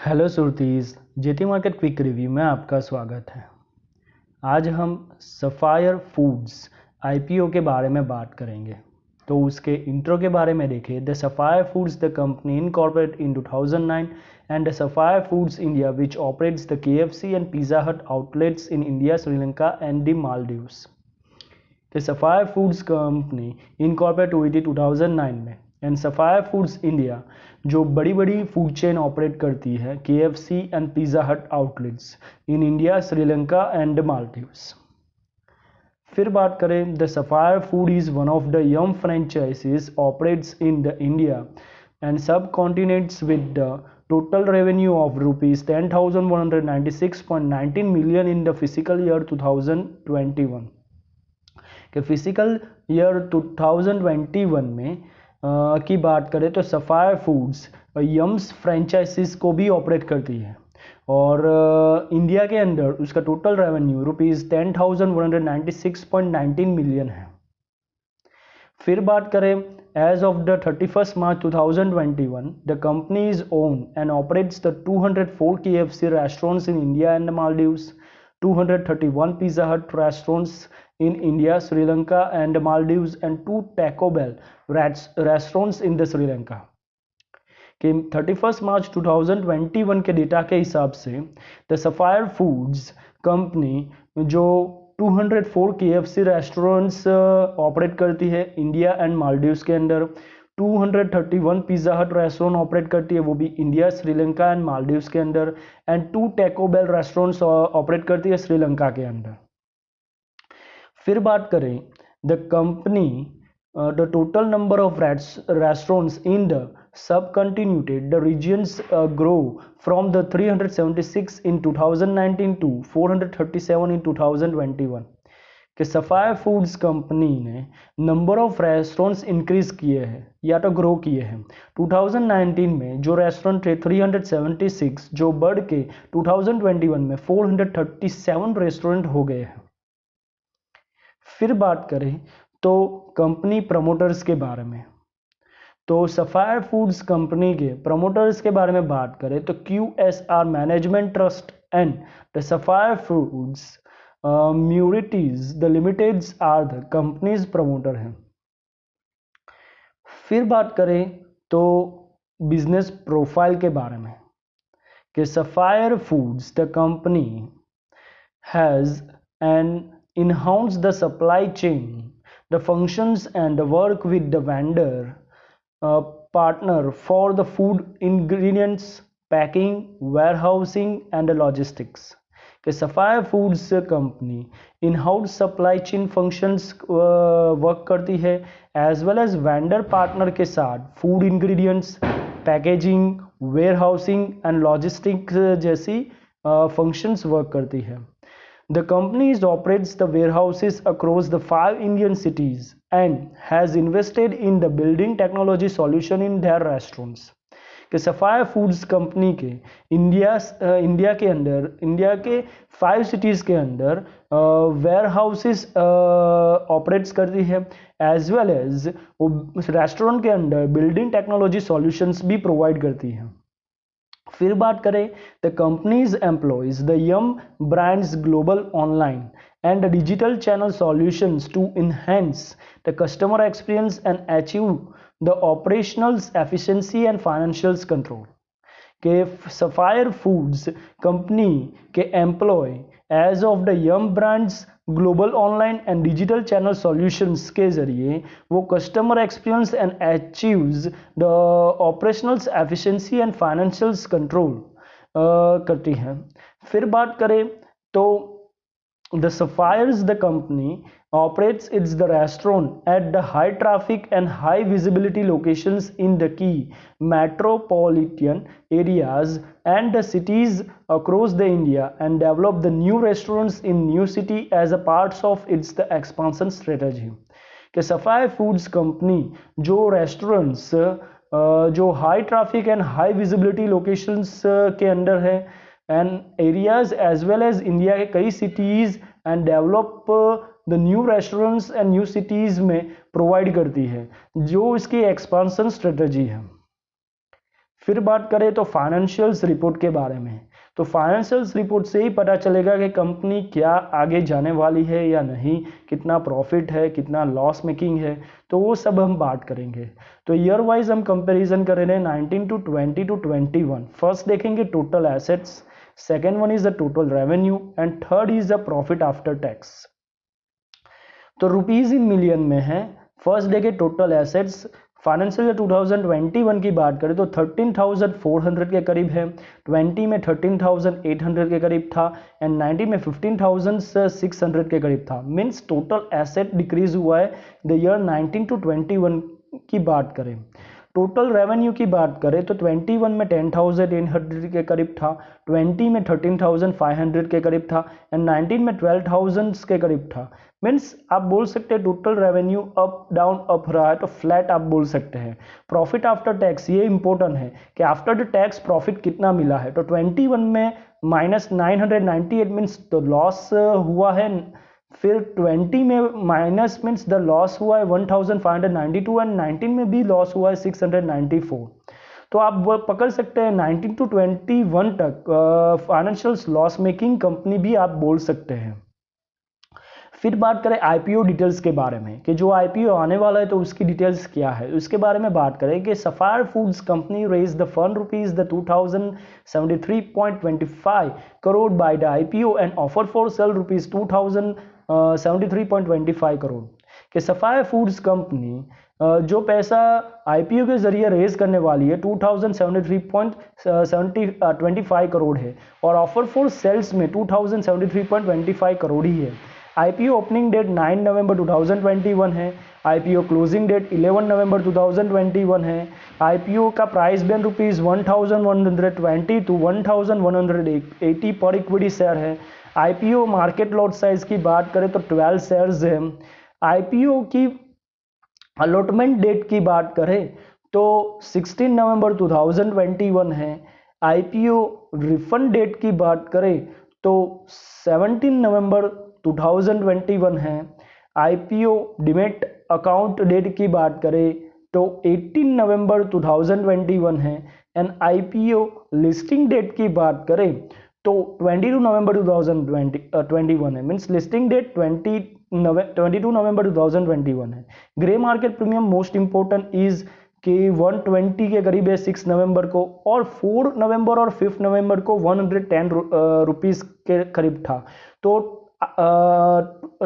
Hello सुरतीज, JT market quick review में आपका स्वागत है। आज हम सफायर फूड्स आईपीओ के बारे में बात करेंगे। तो उसके इंट्रो के बारे में देखें। The Sapphire Foods the company incorporate in 2009 and the Sapphire Foods India which operates the KFC and Pizza Hut outlets in India, Sri Lanka and the Maldives. The Sapphire Foods company incorporate हुई थी 2009 में and sapphire Foods India जो बड़ी बड़ी food chain operate करती है KFC and Pizza Hut outlets in India, Sri Lanka and Maldives. फिर बात करें, the Sapphire Food is one of the Yum franchisees operates in the India and sub continents with the total revenue of rupees 10,196.19 million in the fiscal year 2021 कि physical year 2021 में की बात करें तो Sapphire foods Young's franchises को भी operate करती है और इंडिया के अंदर उसका टोटल रेवेन्यू रुपीज़ 10,196.19 मिलियन है। फिर बात करें, as of the 31st March 2021 the company is own and operates the 204 KFC restaurants in India and the Maldives, 231 Pizza Hut restaurants in India, Sri Lanka and Maldives and 2 Taco Bell restaurants in the Sri Lanka। कि 31 मार्च 2021 के data के हिसाब से the Sapphire Foods company जो 204 KFC restaurants operate करती है India and Maldives के अंदर, 231 पिज़्ज़ा हट रेस्टोरेंट ऑपरेट करती है वो भी इंडिया, श्रीलंका एंड मालदीव्स के अंदर and 2 Taco Bell restaurants operate करती है श्रीलंका के अंदर। फिर बात करें, the company the total number of restaurants in the subcontinent the regions grow from the 376 in 2019 to 437 in 2021 कि सफायर फूड्स कंपनी ने नंबर ऑफ रेस्टोरेंट्स इंक्रीज किए हैं या तो ग्रो किए हैं। 2019 में जो रेस्टोरेंट थे 376 जो बढ़ के 2021 में 437 रेस्टोरेंट हो गए हैं। फिर बात करें तो कंपनी प्रमोटर्स के बारे में, तो सफायर फूड्स कंपनी के प्रमोटर्स के बारे में बात करें तो QSR management trust and the Sapphire Foods Mauritius the limiteds are the companies promoter हैं। फिर बात करें तो बिजनेस प्रोफाइल के बारे में कि Sapphire Foods the company has an in-house the supply chain, the functions and the work with the vendor partner for the food ingredients, packing, warehousing and the logistics। कि Sapphire Foods company in house supply chain functions work करती है as well as vendor partner के साथ food ingredients, packaging, warehousing and logistics जैसी functions work करती है। The company operates the warehouses across the 5 Indian cities and has invested in the building technology solution in their restaurants। कि Sapphire Foods company के India के अंदर India के 5 cities के अंदर वेयर हाउसेस ऑपरेट्स करती है एज वेल एज रेस्टोरेंट के अंदर बिल्डिंग टेक्नोलॉजी सॉल्यूशंस भी प्रोवाइड करती है। फिर बात करें, the companies employs the Yum brands global online and the digital channel solutions to enhance the customer experience and achieve the operationals efficiency and financial control. के Sapphire Foods company के employ as of the Yum brands global online and digital channel solutions के जरिए वो customer experience and achieves the operationals efficiency and financial control करती हैं। फिर बात करें तो the Sapphires the company operates its the restaurant at the high traffic and high visibility locations in the key metropolitan areas and the cities across the India and develop the new restaurants in new city as a parts of its the expansion strategy। कि Sapphire Foods company जो restaurants जो high traffic and high visibility locations के अंदर है and areas as well as India के कई cities and develop the new restaurants and new cities में provide करती है, जो इसकी एक्सपांसन स्ट्रेटजी है। फिर बात करें तो फाइनेंशियल्स रिपोर्ट के बारे में, तो फाइनेंशियल्स रिपोर्ट से ही पता चलेगा कि कंपनी क्या आगे जाने वाली है या नहीं, कितना प्रॉफिट है, कितना लॉस मेकिंग है, तो वो सब हम बात करेंगे। तो ईयर वाइज हम कंपैरिजन कर रहे हैं 19 टू 20 टू 21। फर्स्ट देखेंगे total assets, second one is the total revenue and third is the profit after tax. तो रुपीज इन मिलियन में है। फर्स्ट डे के टोटल एसेट्स फाइनेंशियल ईयर 2021 की बात करें तो 13,400 के करीब है, 20 में 13,800 के करीब था एंड 19 में 15,600 के करीब था। मीन्स टोटल एसेट डिक्रीज हुआ है द ईयर 19 टू 21 की बात करें। टोटल रेवेन्यू की बात करें तो 21 में 10,800 के करीब था, 20 में 13,500 के करीब था एंड 19 में 12,000 के करीब था। मीन्स आप बोल सकते हैं total revenue up down up रहा है, तो फ्लैट आप बोल सकते हैं। प्रॉफिट आफ्टर टैक्स ये इंपॉर्टेंट है कि आफ्टर द टैक्स प्रॉफिट कितना मिला है, तो 21 में -998 मीन्स तो लॉस हुआ है, फिर 20 में माइनस मीन्स द लॉस हुआ है 1592 एंड 19 में भी लॉस हुआ है 694। तो आप पकड़ सकते हैं 19 टू 21 तक फाइनेंशियल लॉस मेकिंग कंपनी भी आप बोल सकते हैं। फिर बात करें आईपीओ डिटेल्स के बारे में कि जो आईपीओ आने वाला है तो उसकी डिटेल्स क्या है, उसके बारे में बात करें कि Sapphire Foods company raise the fund rupees the 2073.25 crore by the IPO and offer for sale rupees 2073.25 crore. कि सफायर फूड्स कंपनी जो पैसा आईपीओ के जरिए रेज करने वाली है 2073.25 करोड़ है और ऑफर फॉर सेल्स में 2073.25 करोड़ ही है। आईपीओ ओपनिंग डेट 9 नवंबर 2021 है, आईपीओ क्लोजिंग डेट 11 नवंबर 2021 है। आईपीओ का प्राइस बैंड रुपीज 1120 टू 1180 पर इक्विटी शेयर है। आईपीओ मार्केट लॉट साइज की बात करें तो 12 शेयर्स है। आईपीओ की अलॉटमेंट डेट की बात करें तो 16 नवंबर 2021 है। आईपीओ रिफंड डेट की बात करें तो 17 नवंबर 2021 है। आईपीओ डिमेट अकाउंट डेट की बात करें तो 18 नवंबर 2021 है एंड आईपीओ लिस्टिंग डेट की बात करें तो 22 नवंबर 2021 है। मीन्स लिस्टिंग डेट 22 नवंबर 2021 है। Grey market premium most important is कि 120 के करीब है 6 नवंबर को और 4 नवंबर और 5 नवंबर को 110 रुपीज के करीब था। तो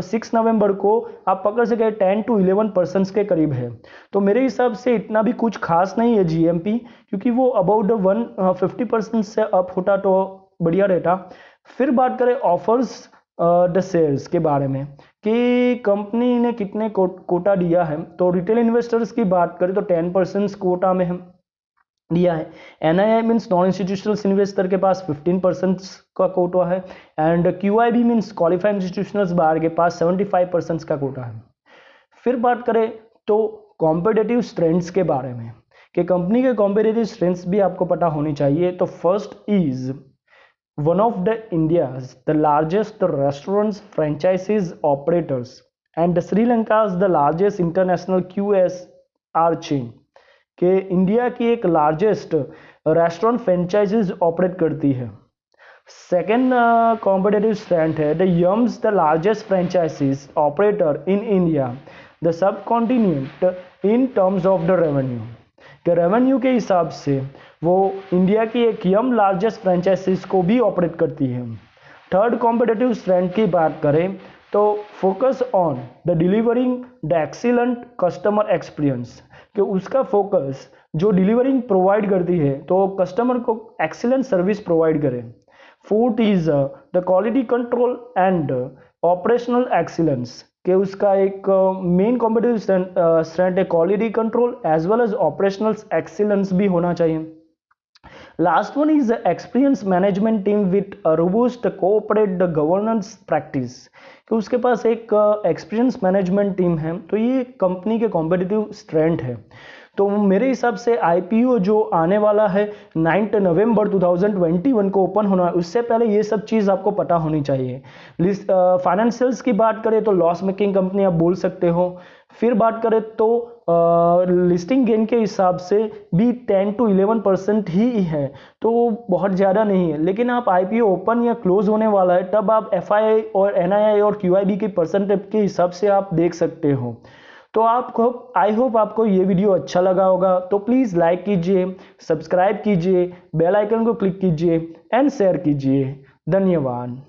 6 नवंबर को आप पकड़ सके 10 to 11% के करीब है। तो मेरे हिसाब से इतना भी कुछ खास नहीं है जीएमपी, क्योंकि वो अबाउट 150% से अप होता तो बढ़िया रहता। फिर बात करें ऑफर्स द शेयर्स के बारे में कि कंपनी ने कितने कोटा दिया है, तो रिटेल इन्वेस्टर्स की बात करें तो 10% कोटा में है दिया है। NII means non institutional investor के पास 15% का कोटा है and QIB means qualified institutionals बार के पास 75% का कोटा है। फिर बात करें तो कॉम्पिटिटिव स्ट्रेंथ्स के बारे में कि कंपनी के कॉम्पिटिटिव स्ट्रेंथ्स भी आपको पता होनी चाहिए। तो first is one of the India's the largest restaurants franchises operators and Sri Lanka the largest international QSR chain कि इंडिया की एक लार्जेस्ट रेस्टोरेंट फ्रेंचाइजीज ऑपरेट करती है। सेकेंड कॉम्पिटिटिव स्ट्रेंथ है the Young's the largest franchises operator in India the sub continent in terms of the revenue के revenue के हिसाब से वो इंडिया की एक यम लार्जेस्ट फ्रेंचाइजीज को भी ऑपरेट करती है। थर्ड कॉम्पिटिटिव स्ट्रेंथ की बात करें तो focus on the delivering the excellent customer experience कि उसका फोकस जो डिलीवरिंग प्रोवाइड करती है तो कस्टमर को एक्सीलेंट सर्विस प्रोवाइड करे। Fourth is the quality control and operational excellence कि उसका एक मेन कॉम्पिटिटिव स्ट्रेंथ है quality control as well as operational excellence भी होना चाहिए। Last one is experience management team with robust cooperate the governance practice कि उसके पास एक एक्सपीरियंस मैनेजमेंट टीम है। तो ये कंपनी के कॉम्पिटिटिव स्ट्रेंथ है। तो मेरे हिसाब से आईपीओ जो आने वाला है 9 नवंबर 2021 को ओपन होना है, उससे पहले ये सब चीज़ आपको पता होनी चाहिए। फाइनेंशियल्स की बात करें तो लॉस मेकिंग कंपनी आप बोल सकते हो। फिर बात करें तो लिस्टिंग गेन के हिसाब से भी 10 to 11% ही है, तो बहुत ज़्यादा नहीं है। लेकिन आप आईपीओ ओपन या क्लोज होने वाला है तब आप एफआईआई और एनआईआई और क्यूआईबी के परसेंटेज के हिसाब से आप देख सकते हो। तो आपको आई होप आपको ये वीडियो अच्छा लगा होगा, तो प्लीज़ लाइक कीजिए, सब्सक्राइब कीजिए, बेल आइकन को क्लिक कीजिए एंड शेयर कीजिए। धन्यवाद।